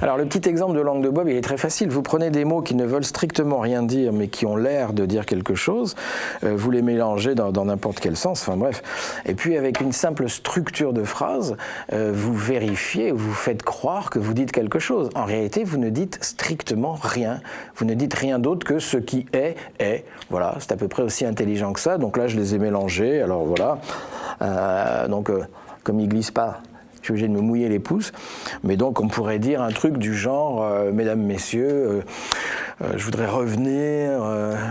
Alors le petit exemple de langue de bois, il est très facile. Vous prenez des mots qui ne veulent strictement rien dire, mais qui ont l'air de dire quelque chose, vous les mélangez dans n'importe quel sens, enfin bref. Et puis avec une simple structure de phrase, vous vérifiez, vous faites croire que vous dites quelque chose. En réalité, vous ne dites strictement rien. Vous ne dites rien d'autre que ce qui est, est. Voilà, c'est à peu près aussi intelligent que ça. Donc là, je les ai mélangés, alors voilà. Comme ils glissent pas, je suis obligé de me mouiller les pouces, mais donc on pourrait dire un truc du genre mesdames, messieurs, je voudrais revenir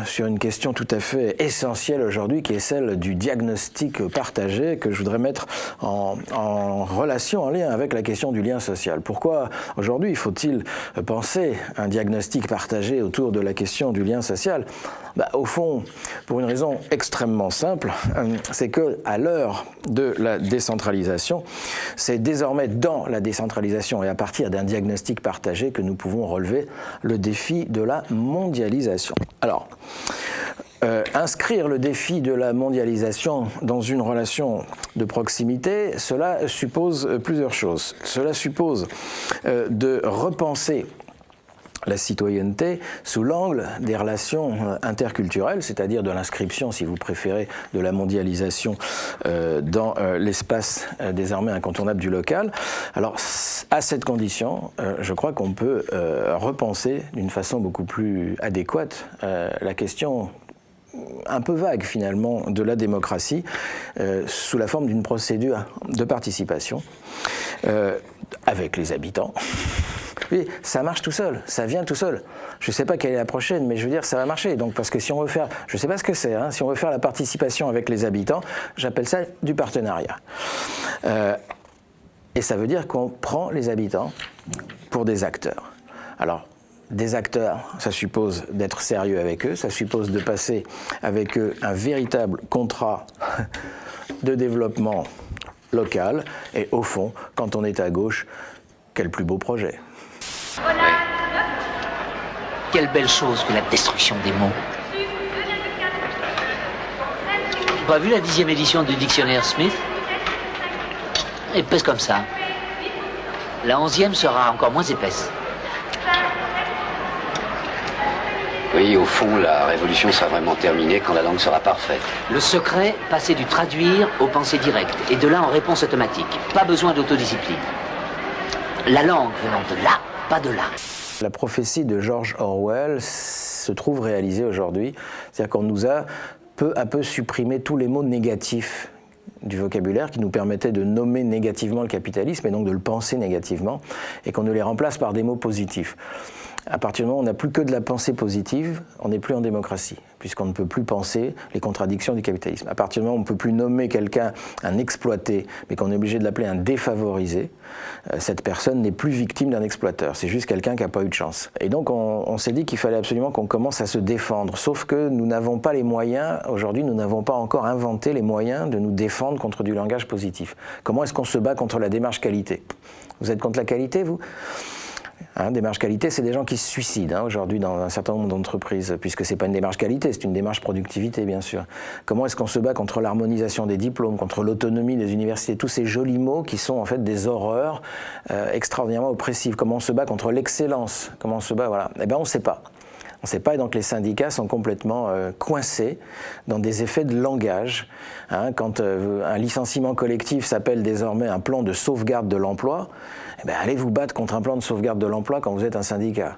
sur une question tout à fait essentielle aujourd'hui, qui est celle du diagnostic partagé, que je voudrais mettre en relation, en lien avec la question du lien social. Pourquoi aujourd'hui faut-il penser un diagnostic partagé autour de la question du lien social ? Au fond, pour une raison extrêmement simple, c'est qu'à l'heure de la décentralisation, c'est désormais dans la décentralisation et à partir d'un diagnostic partagé que nous pouvons relever le défi de la mondialisation. Alors, inscrire le défi de la mondialisation dans une relation de proximité, cela suppose plusieurs choses. Cela suppose de repenser la citoyenneté sous l'angle des relations interculturelles, c'est-à-dire de l'inscription, si vous préférez, de la mondialisation dans l'espace désormais incontournable du local. Alors, à cette condition, je crois qu'on peut repenser d'une façon beaucoup plus adéquate la question un peu vague finalement de la démocratie sous la forme d'une procédure de participation avec les habitants. Oui, ça marche tout seul, ça vient tout seul. Je ne sais pas quelle est la prochaine, mais je veux dire, ça va marcher. Donc, parce que si on veut faire, je ne sais pas ce que c'est, si on veut faire la participation avec les habitants, j'appelle ça du partenariat. Et ça veut dire qu'on prend les habitants pour des acteurs. Alors, des acteurs, ça suppose d'être sérieux avec eux, ça suppose de passer avec eux un véritable contrat de développement local. Et au fond, quand on est à gauche, quel plus beau projet. Ouais. Quelle belle chose que la destruction des mots. Pas vu la 10e édition du dictionnaire Smith? Épaisse comme ça. La 11e sera encore moins épaisse. Oui, au fond, la révolution sera vraiment terminée quand la langue sera parfaite. Le secret, passer du traduire au penser direct, et de là en réponse automatique. Pas besoin d'autodiscipline. La langue venant de là, pas de là. La prophétie de George Orwell se trouve réalisée aujourd'hui. C'est-à-dire qu'on nous a peu à peu supprimé tous les mots négatifs du vocabulaire qui nous permettaient de nommer négativement le capitalisme et donc de le penser négativement, et qu'on ne les remplace par des mots positifs. À partir du moment où on n'a plus que de la pensée positive, on n'est plus en démocratie, puisqu'on ne peut plus penser les contradictions du capitalisme. À partir du moment où on ne peut plus nommer quelqu'un un exploité, mais qu'on est obligé de l'appeler un défavorisé, cette personne n'est plus victime d'un exploiteur, c'est juste quelqu'un qui n'a pas eu de chance. Et donc on s'est dit qu'il fallait absolument qu'on commence à se défendre, sauf que nous n'avons pas les moyens, aujourd'hui nous n'avons pas encore inventé les moyens de nous défendre contre du langage positif. Comment est-ce qu'on se bat contre la démarche qualité? Vous êtes contre la qualité, vous ? Démarche qualité, c'est des gens qui se suicident aujourd'hui dans un certain nombre d'entreprises, puisque ce n'est pas une démarche qualité, c'est une démarche productivité, bien sûr. Comment est-ce qu'on se bat contre l'harmonisation des diplômes, contre l'autonomie des universités, tous ces jolis mots qui sont en fait des horreurs extraordinairement oppressives. Comment on se bat contre l'excellence? Comment on se bat, voilà. Eh bien, on ne sait pas. On ne sait pas, et donc les syndicats sont complètement coincés dans des effets de langage. Quand un licenciement collectif s'appelle désormais un plan de sauvegarde de l'emploi, eh bien, allez vous battre contre un plan de sauvegarde de l'emploi quand vous êtes un syndicat.